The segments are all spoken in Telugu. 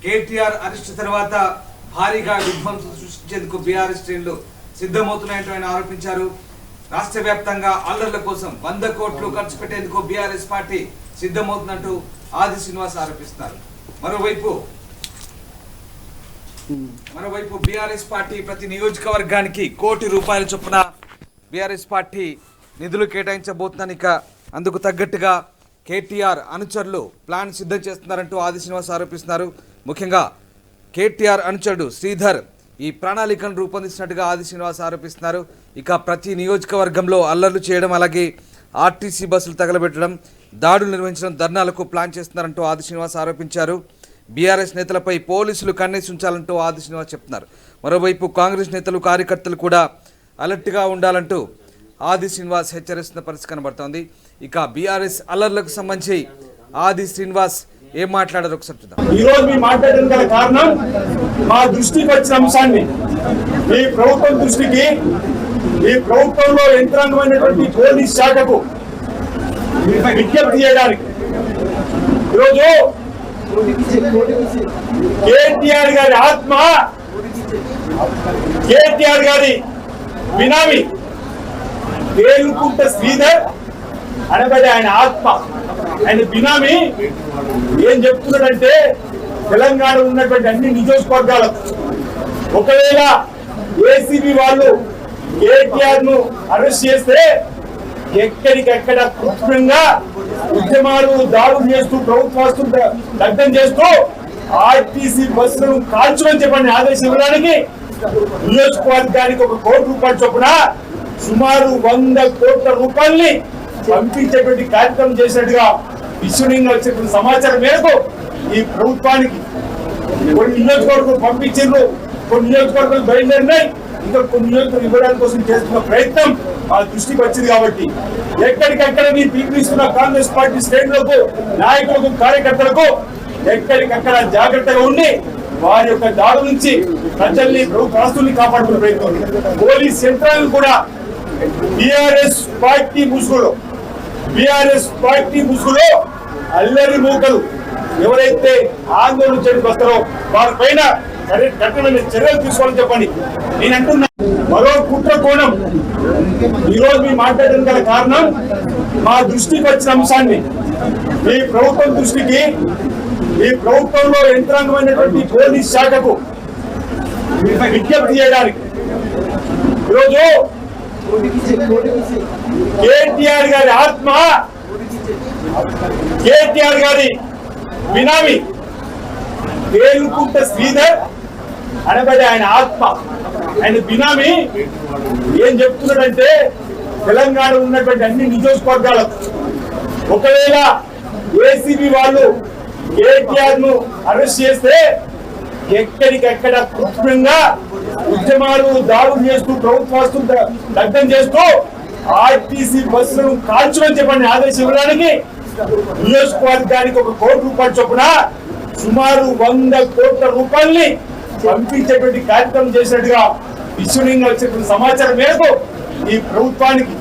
కేటీఆర్ అరెస్ట్ తర్వాత భారీగా విధ్వంసం సృష్టించేందుకు బీఆర్ఎస్ శ్రేణులు సిద్ధమవుతున్నాయంటూ ఆయన ఆరోపించారు. రాష్ట్ర వ్యాప్తంగా అల్లర్ల కోసం 100 కోట్లు ఖర్చు పెట్టేందుకు బీఆర్ఎస్ పార్టీ సిద్ధమవుతున్నట్టు ఆది శ్రీనివాస్ ఆరోపిస్తారు. మరోవైపు బీఆర్ఎస్ పార్టీ ప్రతి నియోజకవర్గానికి ₹1 కోటి చొప్పున బీఆర్ఎస్ పార్టీ నిధులు కేటాయించబోతుందని, ఇక అందుకు తగ్గట్టుగా కేటీఆర్ అనుచరులు ప్లాన్ సిద్ధం చేస్తున్నారంటూ ఆది శ్రీనివాస్ ఆరోపిస్తున్నారు. ముఖ్యంగా కేటీఆర్ అనుచరుడు శ్రీధర్ ఈ ప్రణాళికను రూపొందించినట్టుగా ఆది శ్రీనివాస్ ఆరోపిస్తున్నారు. ఇక ప్రతి నియోజకవర్గంలో అల్లర్లు చేయడం, అలాగే ఆర్టీసీ బస్సులు తగలబెట్టడం, దాడులు నిర్వహించడం, ధర్నాలకు ప్లాన్ చేస్తున్నారంటూ ఆది శ్రీనివాస్ ఆరోపించారు. బీఆర్ఎస్ నేతలపై పోలీసులు కన్నేసి ఉంచాలంటూ ఆది శ్రీనివాస్ చెప్తున్నారు. మరోవైపు కాంగ్రెస్ నేతలు, కార్యకర్తలు కూడా అలర్ట్గా ఉండాలంటూ ఆది శ్రీనివాస్ హెచ్చరిస్తున్న పరిస్థితి కనబడుతోంది. ఇక బీఆర్ఎస్ అల్లర్లకు సంబంధించి ఆది శ్రీనివాస్ ఏం మాట్లాడారు ఒకసారి చూద్దాం. ఈ రోజు మీ మాట్లాడడం గల కారణం, మా దృష్టికి వచ్చిన అంశాన్ని ఈ ప్రభుత్వం దృష్టికి, ఈ ప్రభుత్వంలో యంత్రాంగమైనటువంటి పోలీస్ శాఖకు విజ్ఞప్తి చేయడానికి ఈరోజు కేటీఆర్ గారి ఆత్మ, కేటీఆర్ గారి బినామీ వేలుకుంట శ్రీధర్ అనబడి ఆయన ఆత్మ, ఆయన బినామీ ఏం చెప్తున్నాడంటే, తెలంగాణ ఉన్నటువంటి అన్ని నియోజకవర్గాలకు ఒకవేళ ఏసీబీ వాళ్ళు కేటీఆర్ ను అరెస్ట్ చేస్తే ఎక్కడికెక్కడ కృత్రిమంగా ఉద్యమాలు, దాడులు చేస్తూ, ప్రభుత్వాస్తులు దగ్ధం చేస్తూ ఆర్టీసీ బస్సులను కాల్చమని చెప్పని ఆదేశం ఇవ్వడానికి నియోజకవర్గానికి ₹1 కోటి చొప్పున సుమారు 100 కోట్ల రూపాయల్ని పంపించేటువంటి కార్యక్రమం చేసినట్టుగా విశ్వనీయంగా వచ్చేటువంటి సమాచారం మేరకు ఈ ప్రభుత్వానికి కొన్ని నియోజకవర్గాలు పంపించారు, కొన్ని నియోజకవర్గాలు బయలుదేరినాయి, ఇంకా కొన్ని నియోజకవర్గాలు ఇవ్వడానికి కోసం చేస్తున్న ప్రయత్నం ఆ దృష్టికి వచ్చింది. కాబట్టి ఎక్కడికక్కడ మీరు పిలుపునిస్తున్న కాంగ్రెస్ పార్టీ శ్రేణులకు, నాయకులకు, కార్యకర్తలకు ఎక్కడికక్కడ జాగ్రత్తగా ఉండి వారి యొక్క దాడు నుంచి ప్రజల్ని, ప్రభుత్వ ఆస్తుల్ని కాపాడుకునే ప్రయత్నం. పోలీస్ యంత్రాంగం కూడా బీఆర్ఎస్ పార్టీ ముసుగులో అల్లరి మూకలు ఎవరైతే ఆందోళన చేయడానికి వస్తారో వారిపైన కఠినమైన చర్యలు తీసుకోవాలని చెప్పండి నేను అంటున్నా. మరో కుట్ర కోణం, ఈరోజు మీ మాట్లాడడం గల కారణం, మా దృష్టికి వచ్చిన అంశాన్ని ఈ ప్రభుత్వం దృష్టికి, ఈ ప్రభుత్వంలో యంత్రాంగమైనటువంటి పోలీస్ శాఖకు విజ్ఞప్తి చేయడానికి ఈరోజు కేటీఆర్ గారి ఆత్మ, కేటీఆర్ గారి బినామీ వేలుకుంట శ్రీధర్ అనబడి ఆయన ఆత్మ, ఆయన బినామీ ఏం చెప్తున్నాడంటే, తెలంగాణ ఉన్నటువంటి అన్ని నియోజకవర్గాలకు ఒకవేళ ఏసీబీ వాళ్ళు కేటీఆర్ ను అరెస్ట్ చేస్తే ఎక్కడికెక్కడ కృత్రిమంగా ఉద్యమాలు, దాడులు చేస్తూ, ప్రభుత్వాస్తులు దగ్ధం చేస్తూ ఆర్టీసీ బస్సులను కాల్చమని చెప్పని ఆదేశం ఇవ్వడానికి నియోజకవర్గానికి ₹1 కోటి చొప్పున సుమారు 100 కోట్ల రూపాయల్ని పంపించేటువంటి కార్యక్రమం చేసినట్టుగా విశ్వనీయంగా వచ్చేటువంటి సమాచారం మేరకు ఈ ప్రభుత్వానికి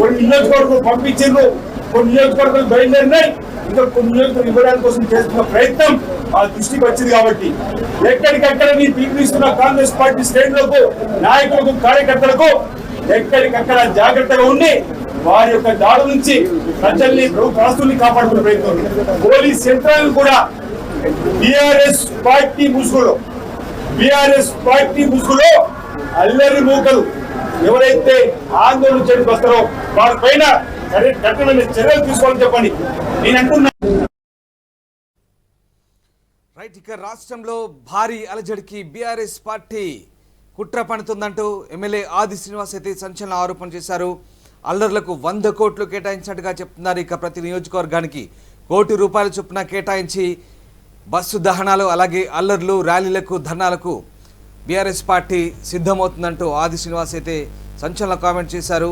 కొన్ని నియోజకవర్గాలు పంపించారు, కొన్ని నియోజకవర్గాలు బయలుదేరినాయి, ఇంకా కొన్ని నియోజకవర్గాలు ఇవ్వడానికి కోసం చేస్తున్న ప్రయత్నం ఆ దృష్టికి వచ్చింది. కాబట్టి ఎక్కడికక్కడ మీరు పిలుపునిస్తున్న కాంగ్రెస్ పార్టీ శ్రేణులకు, నాయకులకు, కార్యకర్తలకు ఎక్కడికక్కడ జాగ్రత్తగా ఉండి వారి యొక్క దాడు నుంచి ప్రజల్ని, ప్రభుత్వ ఆస్తుల్ని కాపాడుకునే ప్రయత్నం. పోలీస్ యంత్రాంగం కూడా బీఆర్ఎస్ పార్టీ ముసుగులో అల్లరి మూకలు ఎవరైతే ఆందోళన చేయడానికి వస్తారో వారిపైన కఠినమైన చర్యలు తీసుకోవాలని చెప్పండి నేను అంటున్నా. రైట్, ఇక రాష్ట్రంలో భారీ అలజడికి బీఆర్ఎస్ పార్టీ కుట్ర పడుతుందంటూ ఎమ్మెల్యే ఆది శ్రీనివాస్ అయితే సంచలన ఆరోపణ చేశారు. అల్లర్లకు 100 కోట్లు కేటాయించినట్టుగా చెప్తున్నారు. ఇక ప్రతి నియోజకవర్గానికి ₹1 కోటి చొప్పున కేటాయించి బస్సు దహనాలు, అలాగే అల్లర్లు, ర్యాలీలకు, ధర్నాలకు బీఆర్ఎస్ పార్టీ సిద్ధమవుతుందంటూ ఆది శ్రీనివాస్ అయితే సంచలన కామెంట్ చేశారు.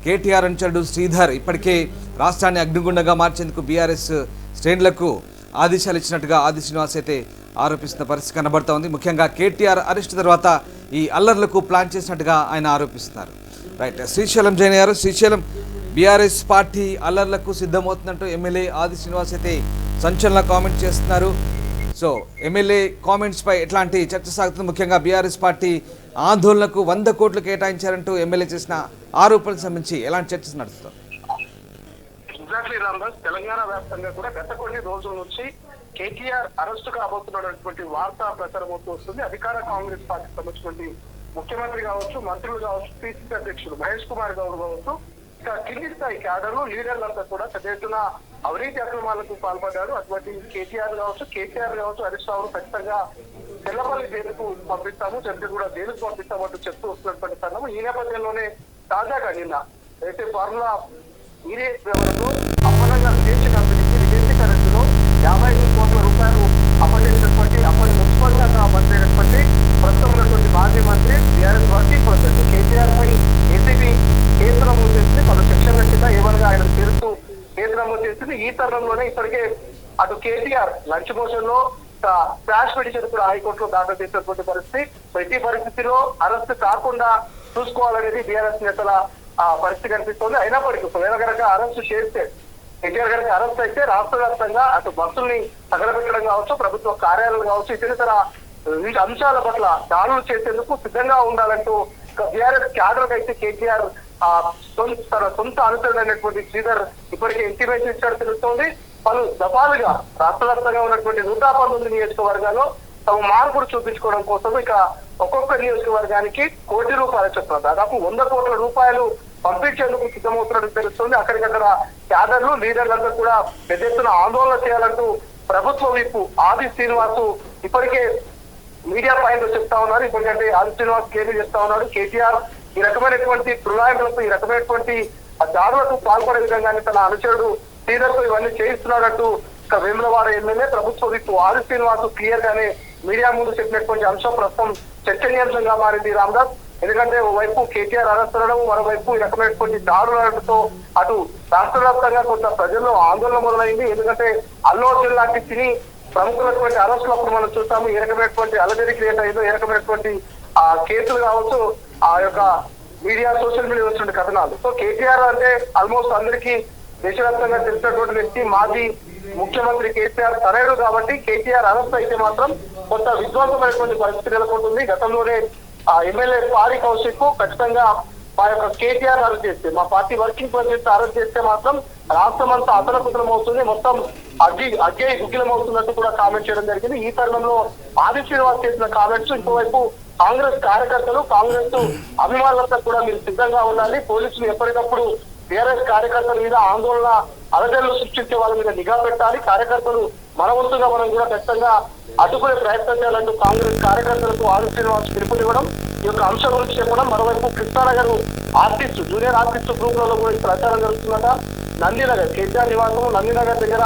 కేటీఆర్ అనుచరుడు శ్రీధర్ ఇప్పటికే రాష్ట్రాన్ని అగ్నిగుండంగా మార్చేందుకు బీఆర్ఎస్ శ్రేణులకు ఆదేశాలు ఇచ్చినట్టుగా ఆది శ్రీనివాస్ అయితే ఆరోపిస్తున్న పరిస్థితి కనబడుతోంది. ముఖ్యంగా కేటీఆర్ అరెస్ట్ తర్వాత ఈ అల్లర్లకు ప్లాన్ చేసినట్టుగా ఆయన ఆరోపిస్తున్నారు. రైట్, శ్రీశైలం జైన్ గారు, శ్రీశైలం బీఆర్ఎస్ పార్టీ అల్లర్లకు సిద్ధమవుతున్నట్టు ఎమ్మెల్యే ఆది శ్రీనివాస్ అయితే సంచలన కామెంట్ చేస్తున్నారు. సో ఎమ్మెల్యే కామెంట్స్ పై ఎట్లాంటి చర్చ సాగుతుంది? ముఖ్యంగా బీఆర్ఎస్ పార్టీ ఆందోళనకు 100 కోట్లు కేటాయించారంటూ ఎమ్మెల్యే చేసిన ఆరోపణలకు సంబంధించి ఎలాంటి చర్చ నడుస్తుంది? ఎగ్జాక్ట్లీ రామదాస్, తెలంగాణ వ్యాప్తంగా కూడా గత కొన్ని రోజుల నుంచి కేటీఆర్ అరెస్టు కాబోతున్నటువంటి వార్త ప్రచారం అవుతూ వస్తుంది. అధికార కాంగ్రెస్ పార్టీకి సంబంధించినటువంటి ముఖ్యమంత్రి కావచ్చు, మంత్రులు కావచ్చు, పిసిసి అధ్యక్షుడు మహేష్ కుమార్ గౌడ్ కావచ్చు, ఇక కింది స్థాయి క్యాడర్లు, లీడర్లంతా కూడా పెద్ద ఎత్తున అవినీతి అక్రమాలకు పాల్పడ్డారు. అటువంటి కేటీఆర్ కావచ్చు, హరీష్ రావు ఖచ్చితంగా తెల్లపల్లి జైలుకు పంపిస్తాము, చంద్రగూడ జైలుకు పంపిస్తామంటూ చెప్తూ వస్తున్నటువంటి తరుణం. ఈ నేపథ్యంలోనే తాజాగా నిన్న అయితే ఫార్ములా ఈడే వ్యవస్థలో అప్పనంగా విదేశీ కంపెనీకి విదేశీ కరెన్సీలో 55 కోట్ల రూపాయలు అప్పగించినటువంటి అప్పటి మున్సిపల్ శాఖ మంత్రి అయినటువంటి ప్రస్తుతం ఉన్నటువంటి మాజీ మంత్రి బీఆర్ఎస్ వర్కింగ్ ప్రెసిడెంట్ కేటీఆర్ పై ఏసీబీ కేసు నమోదు చేసింది. పలు సెక్షన్ల కింద ఏమనగా ఆయన చేరుతూ కేసు నమోదు చేసింది. ఈ తరుణంలోనే ఇప్పటికే అటు కేటీఆర్ లంచ్ మోషన్ లో క్రాష్ పిటిషన్ కూడా హైకోర్టులో దాఖలు చేసినటువంటి పరిస్థితి. ప్రతి పరిస్థితిలో అరెస్ట్ కాకుండా చూసుకోవాలనేది బీఆర్ఎస్ నేతల పరిస్థితి కనిపిస్తోంది. అయినప్పటికీ ఒకవేళ కనుక అరెస్ట్ చేస్తే, కేటీఆర్ కనుక అరెస్ట్ అయితే రాష్ట్ర వ్యాప్తంగా అటు బస్సుల్ని తగలబెట్టడం కావచ్చు, ప్రభుత్వ కార్యాలయాలు కావచ్చు, ఇతర వివిధ అంశాల పట్ల దాడులు చేసేందుకు సిద్ధంగా ఉండాలంటూ బీఆర్ఎస్ క్యాడర్ అయితే కేటీఆర్ తన సొంత అనుచరుడు అయినటువంటి శ్రీధర్ ఇప్పటికే ఇంటిమేషన్ ఇచ్చినట్టు తెలుస్తోంది. పలు దఫాలుగా రాష్ట్ర వ్యాప్తంగా ఉన్నటువంటి 119 నియోజకవర్గాల్లో తమ మార్పులు చూపించుకోవడం కోసం ఇక ఒక్కొక్క నియోజకవర్గానికి ₹1 కోటి చొప్పున దాదాపు 100 కోట్ల రూపాయలు పంపించేందుకు సిద్ధమవుతున్నట్టు తెలుస్తుంది. అక్కడికక్కడ క్యాడర్లు, లీడర్లంతా కూడా పెద్ద ఎత్తున ఆందోళన చేయాలంటూ ప్రభుత్వ విప్ ఆది శ్రీనివాసు ఇప్పటికే మీడియా పాయింట్ చెప్తా ఉన్నారు. ఇప్పటికంటే ఆది శ్రీనివాస్ క్లియర్ చేస్తా ఉన్నాడు. కేటీఆర్ ఈ రకమైనటువంటి ప్రళాయకులకు, ఈ రకమైనటువంటి దాడులకు పాల్పడే విధంగానే తన అనుచరుడు శ్రీధర్ తో ఇవన్నీ చేయిస్తున్నాడంటూ ఇక వేములవాడ ఎమ్మెల్యే ప్రభుత్వ విప్ ఆది శ్రీనివాసు క్లియర్ గానే మీడియా ముందు చెప్పినటువంటి అంశం ప్రస్తుతం చర్చనీయాంశంగా మారింది రామదాస్. ఎందుకంటే ఓవైపు కేటీఆర్ అరెస్ట్ అవ్వడం, మరోవైపు ఈ రకమైనటువంటి దాడులతో అటు రాష్ట్ర వ్యాప్తంగా కొంత ప్రజల్లో ఆందోళన మొదలైంది. ఎందుకంటే అల్లు అర్జున్ లాంటి సినీ ప్రముఖులైనటువంటి అరెస్టులప్పుడు మనం చూస్తాము ఏ రకమైనటువంటి అలజడి క్రియేట్ అయిందో, ఏ రకమైనటువంటి కేసులు కావచ్చు, ఆ యొక్క మీడియా, సోషల్ మీడియా వచ్చినటువంటి కథనాలు. సో కేటీఆర్ అంటే ఆల్మోస్ట్ అందరికీ దేశవ్యాప్తంగా తెలిసినటువంటి వ్యక్తి, మాజీ ముఖ్యమంత్రి కేసీఆర్ తనయుడు కాబట్టి కేటీఆర్ అరెస్ట్ అయితే మాత్రం కొంత విధ్వంసమైనటువంటి పరిస్థితి నెలకొంటుంది. గతంలోనే ఎమ్మెల్యే పాడి కౌశిక్ ఖచ్చితంగా మా యొక్క కేటీఆర్ అరెస్ట్ చేస్తే, మా పార్టీ వర్కింగ్ ప్రెసిడెంట్ అరెస్ట్ చేస్తే మాత్రం రాష్ట్రం అంతా అతలకుతలం అవుతుంది, మొత్తం అగ్గే గుగ్గిలం అవుతున్నట్టు కూడా కామెంట్ చేయడం జరిగింది. ఈ తరుణంలో ఆది శ్రీనివాస్ చేసిన కామెంట్స్, ఇంకోవైపు కాంగ్రెస్ కార్యకర్తలు, కాంగ్రెస్ అభిమానులంతా కూడా మీరు సిద్ధంగా ఉండాలి, పోలీసులు ఎప్పటికప్పుడు టీఆర్ఎస్ కార్యకర్తల మీద ఆందోళన అలజడులు సృష్టించే వాళ్ళ మీద నిఘా పెట్టాలి, కార్యకర్తలు మన వంతుగా మనం కూడా ఖచ్చితంగా అడ్డుకునే ప్రయత్నం చేయాలంటూ కాంగ్రెస్ కార్యకర్తలకు ఆది శ్రీనివాస్ పిలుపునివ్వడం, ఈ యొక్క అంశం గురించి చెప్పడం. మరోవైపు కృష్ణానగర్ ఆర్టిస్ట్, జూనియర్ ఆర్టిస్ట్ గ్రూప్లలో కూడా ప్రచారం జరుగుతుందట. నందినగర్ కేటీఆర్ నివాసం నందినగర్ దగ్గర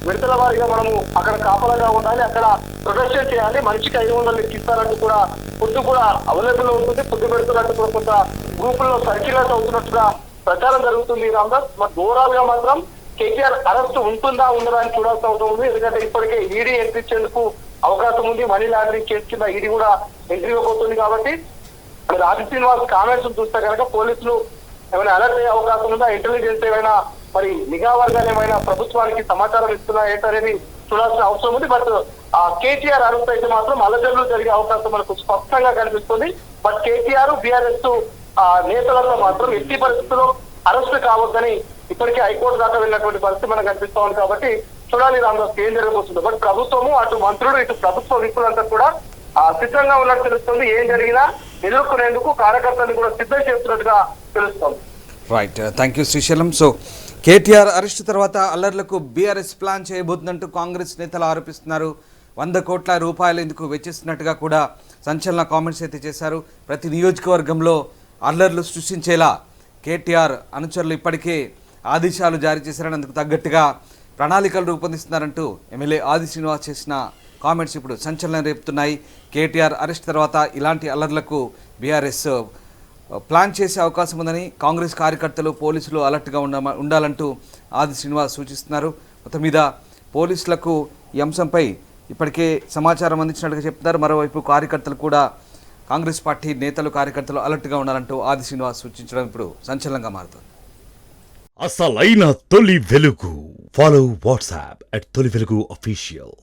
విడతల వారీగా మనము అక్కడ కాపలాగా ఉండాలి, అక్కడ ప్రదర్శన చేయాలి, మనిషికి 500 ఇస్తారంటూ కూడా ఫుడ్ కూడా అవైలబుల్ ఉంటుంది, ఫుడ్ పెడుతున్నట్టు కూడా కొంత గ్రూపుల్లో సర్క్యులేట్ అవుతున్నట్టుగా ప్రచారం జరుగుతుంది రామదాస్. మరి ఓవరాల్ గా మాత్రం కేటీఆర్ అరెస్ట్ ఉంటుందా ఉండదా అని చూడాల్సి అవుతుంది. ఎందుకంటే ఇప్పటికే ఈడీ ఎంట్రీ ఇచ్చేందుకు అవకాశం ఉంది, మనీ లాండరింగ్ కేసు కింద ఈడీ కూడా ఎంట్రీ ఇవ్వబోతుంది. కాబట్టి ఆది శ్రీనివాస్ కామెంట్స్ చూస్తే కనుక పోలీసులు ఏమైనా అలర్ట్ అయ్యే అవకాశం ఉందా, ఇంటెలిజెన్స్ ఏమైనా మరి నిఘా వర్గాలు ఏమైనా ప్రభుత్వానికి సమాచారం ఇస్తున్నా ఏంటనేది చూడాల్సిన అవసరం ఉంది. బట్ కేటీఆర్ అరెస్ట్ అయితే మాత్రం అలజడులు జరిగే అవకాశం మనకు స్పష్టంగా కనిపిస్తుంది. బట్ కేటీఆర్, బీఆర్ఎస్ నేతలతో మాత్రం ఎట్టి పరిస్థితుల్లో అరెస్ట్ కావద్దని ఇప్పటికే హైకోర్టు దాకా వెళ్ళినటువంటి పరిస్థితి మనకు కనిపిస్తా ఉంది. కాబట్టి చూడాలి రామదాస్ ఏం జరగబోతుందో. బట్ ప్రభుత్వము, అటు మంత్రులు, ఇటు ప్రభుత్వ విప్పులంతా కూడా సిద్ధంగా ఉన్నట్టు తెలుస్తుంది. ఏం జరిగినా ఎదుర్కొనేందుకు కార్యకర్తలు కూడా సిద్ధం చేస్తున్నట్టుగా తెలుస్తోంది. Right, thank you Srisailam. So KTR arrest తర్వాత అల్లర్లకు బీఆర్ఎస్ ప్లాన్ చేయబోతుందంటూ కాంగ్రెస్ నేతలు ఆరోపిస్తున్నారు. 100 కోట్ల రూపాయలు ఇందుకు వెచ్చిస్తున్నట్టుగా కూడా సంచలన కామెంట్స్ అయితే చేశారు. ప్రతి నియోజకవర్గంలో అల్లర్లు సృష్టించేలా కేటీఆర్ అనుచరులు ఇప్పటికే ఆదేశాలు జారీ చేశారని, అందుకు తగ్గట్టుగా ప్రణాళికలు రూపొందిస్తున్నారంటూ ఎమ్మెల్యే ఆది శ్రీనివాస్ చేసిన కామెంట్స్ ఇప్పుడు సంచలనం రేపుతున్నాయి. కేటీఆర్ అరెస్ట్ తర్వాత ఇలాంటి అల్లర్లకు బీఆర్ఎస్ ప్లాన్ చేసే అవకాశం ఉందని కాంగ్రెస్ కార్యకర్తలు, పోలీసులు అలర్ట్గా ఉండాలంటూ ఆది శ్రీనివాస్ సూచిస్తున్నారు. మొత్తం మీద పోలీసులకు ఈ అంశంపై ఇప్పటికే సమాచారం అందించినట్టుగా చెప్తున్నారు. మరోవైపు కార్యకర్తలు కూడా, కాంగ్రెస్ పార్టీ నేతలు, కార్యకర్తలు అలర్ట్గా ఉండాలంటూ ఆది శ్రీనివాస్ సూచించడం ఇప్పుడు సంచలనంగా మారుతుంది. అసలైన తొలి వెలుగు. ఫాలో వాట్సాప్ @తొలి వెలుగు official.